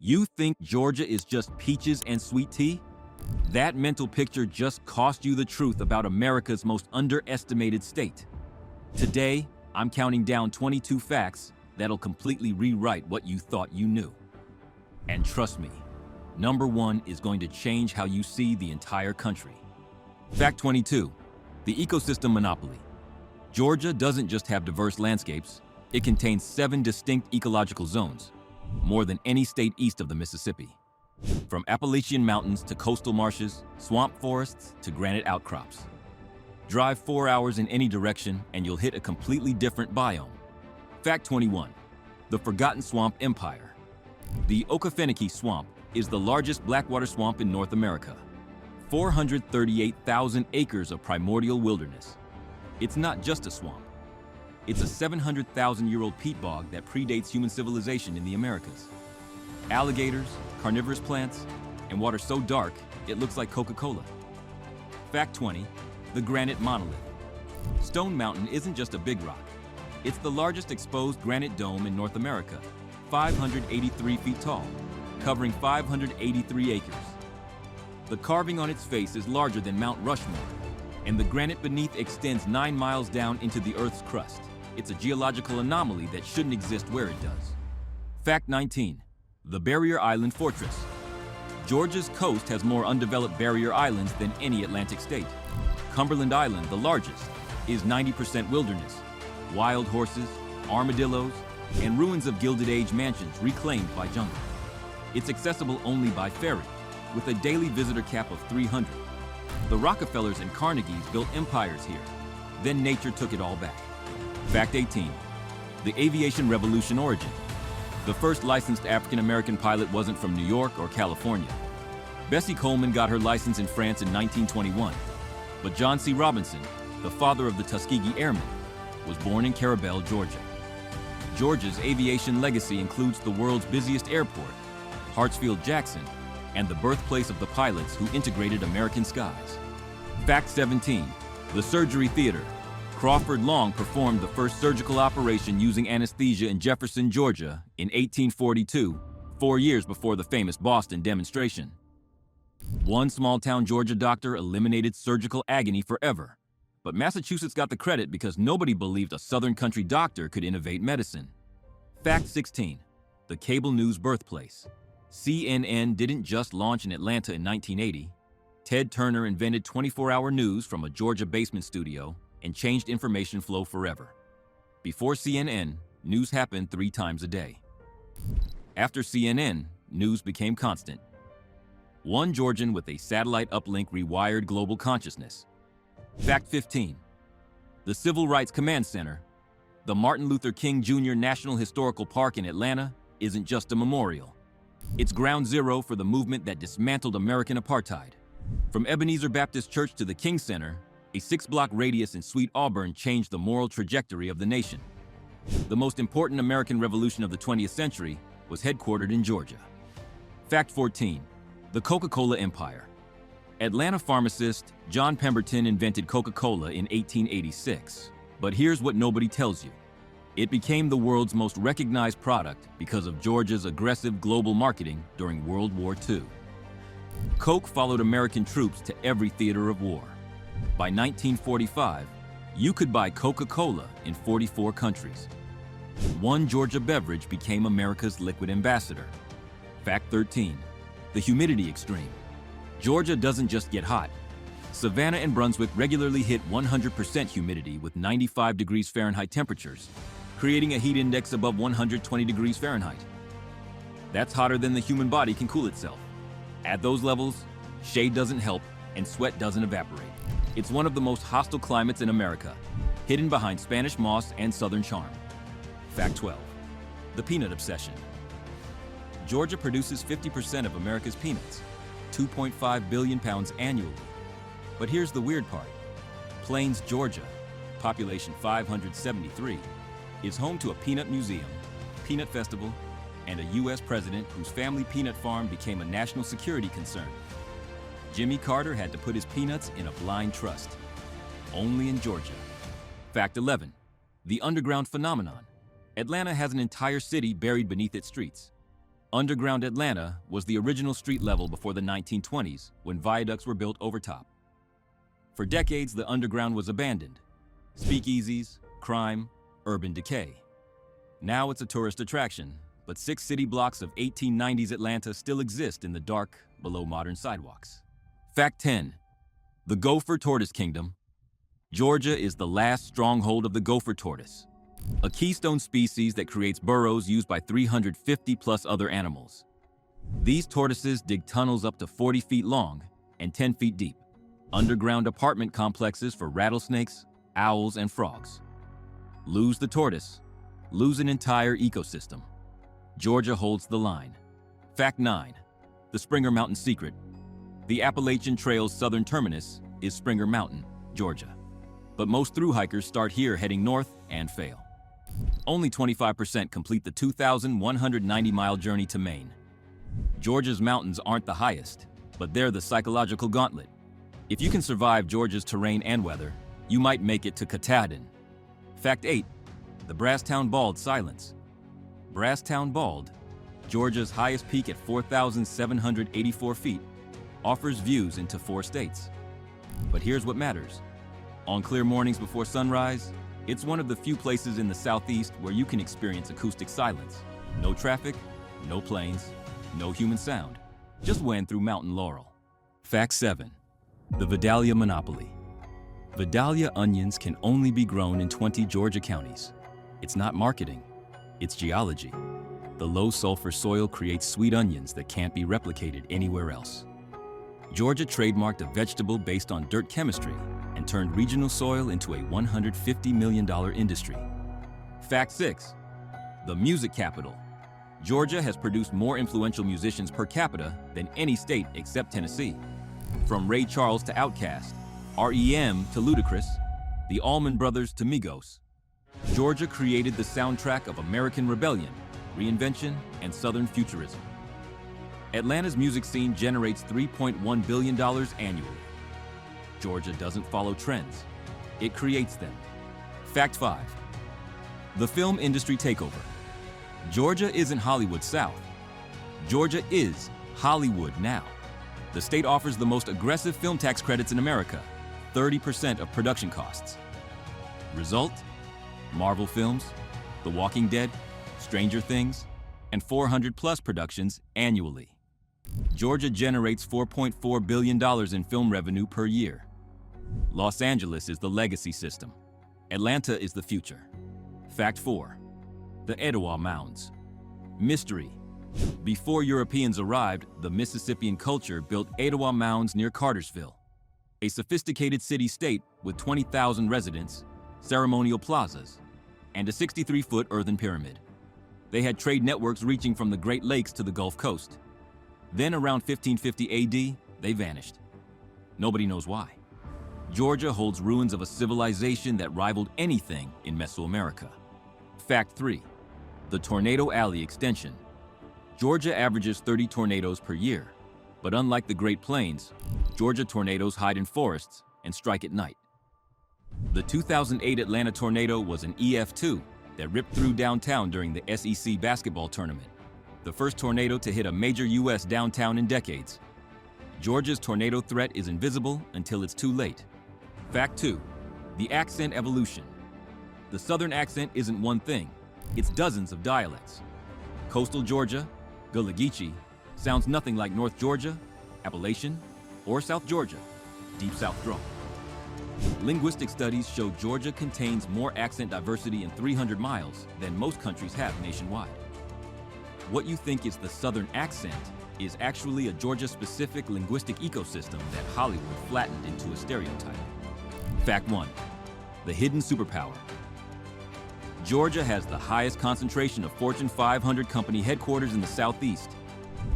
You think Georgia is just peaches and sweet tea? That mental picture just cost you the truth about America's most underestimated state. Today, I'm counting down 22 facts that'll completely rewrite what you thought you knew. And trust me, number one is going to change how you see the entire country. Fact 22, the ecosystem monopoly. Georgia doesn't just have diverse landscapes, it contains 7 distinct ecological zones, more than any state east of the Mississippi. From Appalachian mountains to coastal marshes, swamp forests to granite outcrops. Drive 4 hours in any direction and you'll hit a completely different biome. Fact 21, the Forgotten Swamp Empire. The Okefenokee Swamp is the largest blackwater swamp in North America. 438,000 acres of primordial wilderness. It's not just a swamp. It's a 700,000-year-old peat bog that predates human civilization in the Americas. Alligators, carnivorous plants, and water so dark it looks like Coca-Cola. Fact 20, the granite monolith. Stone Mountain isn't just a big rock. It's the largest exposed granite dome in North America, 583 feet tall, covering 583 acres. The carving on its face is larger than Mount Rushmore, and the granite beneath extends 9 miles down into the Earth's crust. It's a geological anomaly that shouldn't exist where it does. Fact 19, the Barrier Island Fortress. Georgia's coast has more undeveloped barrier islands than any Atlantic state. Cumberland Island, the largest, is 90% wilderness, wild horses, armadillos, and ruins of Gilded Age mansions reclaimed by jungle. It's accessible only by ferry, with a daily visitor cap of 300. The Rockefellers and Carnegies built empires here. Then nature took it all back. Fact 18, the aviation revolution origin. The first licensed African-American pilot wasn't from New York or California. Bessie Coleman got her license in France in 1921. But John C. Robinson, the father of the Tuskegee Airmen, was born in Carabel, Georgia. Georgia's aviation legacy includes the world's busiest airport, Hartsfield-Jackson, and the birthplace of the pilots who integrated American skies. Fact 17, the surgery theater. Crawford Long performed the first surgical operation using anesthesia in Jefferson, Georgia in 1842, 4 years before the famous Boston demonstration. One small-town Georgia doctor eliminated surgical agony forever, but Massachusetts got the credit because nobody believed a southern country doctor could innovate medicine. Fact 16, the cable news birthplace. CNN didn't just launch in Atlanta in 1980. Ted Turner invented 24-hour news from a Georgia basement studio and changed information flow forever. Before CNN, news happened 3 times a day. After CNN, news became constant. One Georgian with a satellite uplink rewired global consciousness. Fact 15, the Civil Rights Command Center. The Martin Luther King Jr. National Historical Park in Atlanta isn't just a memorial. It's ground zero for the movement that dismantled American apartheid. From Ebenezer Baptist Church to the King Center, a 6-block radius in Sweet Auburn changed the moral trajectory of the nation. The most important American revolution of the 20th century was headquartered in Georgia. Fact 14, the Coca-Cola Empire. Atlanta pharmacist John Pemberton invented Coca-Cola in 1886. But here's what nobody tells you. It became the world's most recognized product because of Georgia's aggressive global marketing during World War II. Coke followed American troops to every theater of war. By 1945, you could buy Coca-Cola in 44 countries. One Georgia beverage became America's liquid ambassador. Fact 13, the humidity extreme. Georgia doesn't just get hot. Savannah and Brunswick regularly hit 100% humidity with 95 degrees Fahrenheit temperatures, creating a heat index above 120 degrees Fahrenheit. That's hotter than the human body can cool itself. At those levels, shade doesn't help and sweat doesn't evaporate. It's one of the most hostile climates in America, hidden behind Spanish moss and southern charm. Fact 12, the peanut obsession. Georgia produces 50% of America's peanuts, 2.5 billion pounds annually. But here's the weird part. Plains, Georgia, population 573, is home to a peanut museum, peanut festival, and a U.S. president whose family peanut farm became a national security concern. Jimmy Carter had to put his peanuts in a blind trust. Only in Georgia. Fact 11, the underground phenomenon. Atlanta has an entire city buried beneath its streets. Underground Atlanta was the original street level before the 1920s when viaducts were built over top. For decades, the underground was abandoned. Speakeasies, crime, urban decay. Now it's a tourist attraction, but 6 city blocks of 1890s Atlanta still exist in the dark below modern sidewalks. Fact 10. The Gopher Tortoise Kingdom. Georgia is the last stronghold of the gopher tortoise, a keystone species that creates burrows used by 350 plus other animals. These tortoises dig tunnels up to 40 feet long and 10 feet deep, underground apartment complexes for rattlesnakes, owls, and frogs. Lose the tortoise, lose an entire ecosystem. Georgia holds the line. Fact 9. The Springer Mountain Secret. The Appalachian Trail's southern terminus is Springer Mountain, Georgia. But most thru hikers start here heading north and fail. Only 25% complete the 2,190-mile journey to Maine. Georgia's mountains aren't the highest, but they're the psychological gauntlet. If you can survive Georgia's terrain and weather, you might make it to Katahdin. Fact 8. The Brasstown Bald Silence. Brasstown Bald, Georgia's highest peak at 4,784 feet, offers views into 4 states. But here's what matters. On clear mornings before sunrise, it's one of the few places in the southeast where you can experience acoustic silence. No traffic, no planes, no human sound. Just wind through mountain laurel. Fact 7. The Vidalia Monopoly. Vidalia onions can only be grown in 20 Georgia counties. It's not marketing, it's geology. The low sulfur soil creates sweet onions that can't be replicated anywhere else. Georgia trademarked a vegetable based on dirt chemistry and turned regional soil into a $150 million industry. Fact 6. The music capital. Georgia has produced more influential musicians per capita than any state except Tennessee. From Ray Charles to Outkast, REM to Ludacris, the Allman Brothers to Migos, Georgia created the soundtrack of American rebellion, reinvention, and Southern futurism. Atlanta's music scene generates $3.1 billion annually. Georgia doesn't follow trends, it creates them. Fact 5. The film industry takeover. Georgia isn't Hollywood South. Georgia is Hollywood now. The state offers the most aggressive film tax credits in America, 30% of production costs. Result? Marvel films, The Walking Dead, Stranger Things, and 400 plus productions annually. Georgia generates $4.4 billion in film revenue per year. Los Angeles is the legacy system. Atlanta is the future. Fact 4. The Etowah Mounds. Mystery. Before Europeans arrived, the Mississippian culture built Etowah Mounds near Cartersville, a sophisticated city-state with 20,000 residents, ceremonial plazas, and a 63-foot earthen pyramid. They had trade networks reaching from the Great Lakes to the Gulf Coast. Then around 1550 AD, they vanished. Nobody knows why. Georgia holds ruins of a civilization that rivaled anything in Mesoamerica. Fact 3. The Tornado Alley Extension. Georgia averages 30 tornadoes per year, but unlike the Great Plains, Georgia tornadoes hide in forests and strike at night. The 2008 Atlanta tornado was an EF2 that ripped through downtown during the SEC basketball tournament, the first tornado to hit a major U.S. downtown in decades. Georgia's tornado threat is invisible until it's too late. Fact 2. The accent evolution. The Southern accent isn't one thing, it's dozens of dialects. Coastal Georgia, Gullah Geechee, sounds nothing like North Georgia, Appalachian, or South Georgia, Deep South drawl. Linguistic studies show Georgia contains more accent diversity in 300 miles than most countries have nationwide. What you think is the Southern accent is actually a Georgia-specific linguistic ecosystem that Hollywood flattened into a stereotype. Fact 1. The hidden superpower. Georgia has the highest concentration of Fortune 500 company headquarters in the Southeast,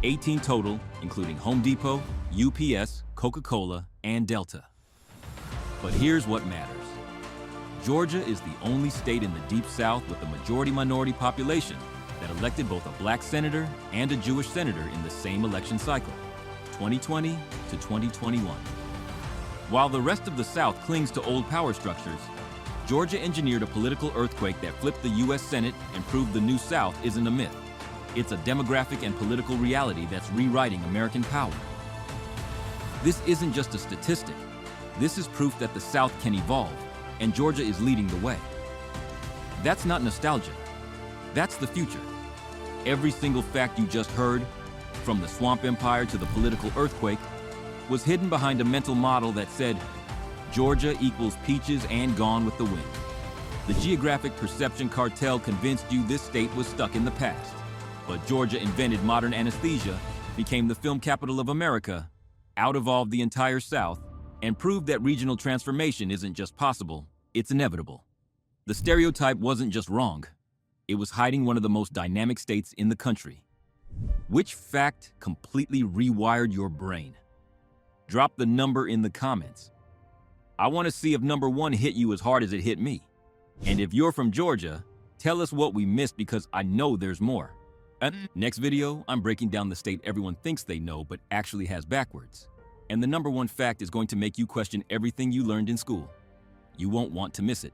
18 total, including Home Depot, UPS, Coca-Cola, and Delta. But here's what matters. Georgia is the only state in the Deep South with a majority-minority population that elected both a black senator and a Jewish senator in the same election cycle, 2020 to 2021. While the rest of the South clings to old power structures, Georgia engineered a political earthquake that flipped the U.S. Senate and proved the New South isn't a myth. It's a demographic and political reality that's rewriting American power. This isn't just a statistic. This is proof that the South can evolve, and Georgia is leading the way. That's not nostalgia. That's the future. Every single fact you just heard, from the swamp empire to the political earthquake, was hidden behind a mental model that said, Georgia equals peaches and Gone with the Wind. The geographic perception cartel convinced you this state was stuck in the past. But Georgia invented modern anesthesia, became the film capital of America, out-evolved the entire South, and proved that regional transformation isn't just possible, it's inevitable. The stereotype wasn't just wrong. It was hiding one of the most dynamic states in the country. Which fact completely rewired your brain? Drop the number in the comments. I want to see if number 1 hit you as hard as it hit me. And if you're from Georgia, tell us what we missed because I know there's more. Next video, I'm breaking down the state everyone thinks they know but actually has backwards. And the number 1 fact is going to make you question everything you learned in school. You won't want to miss it.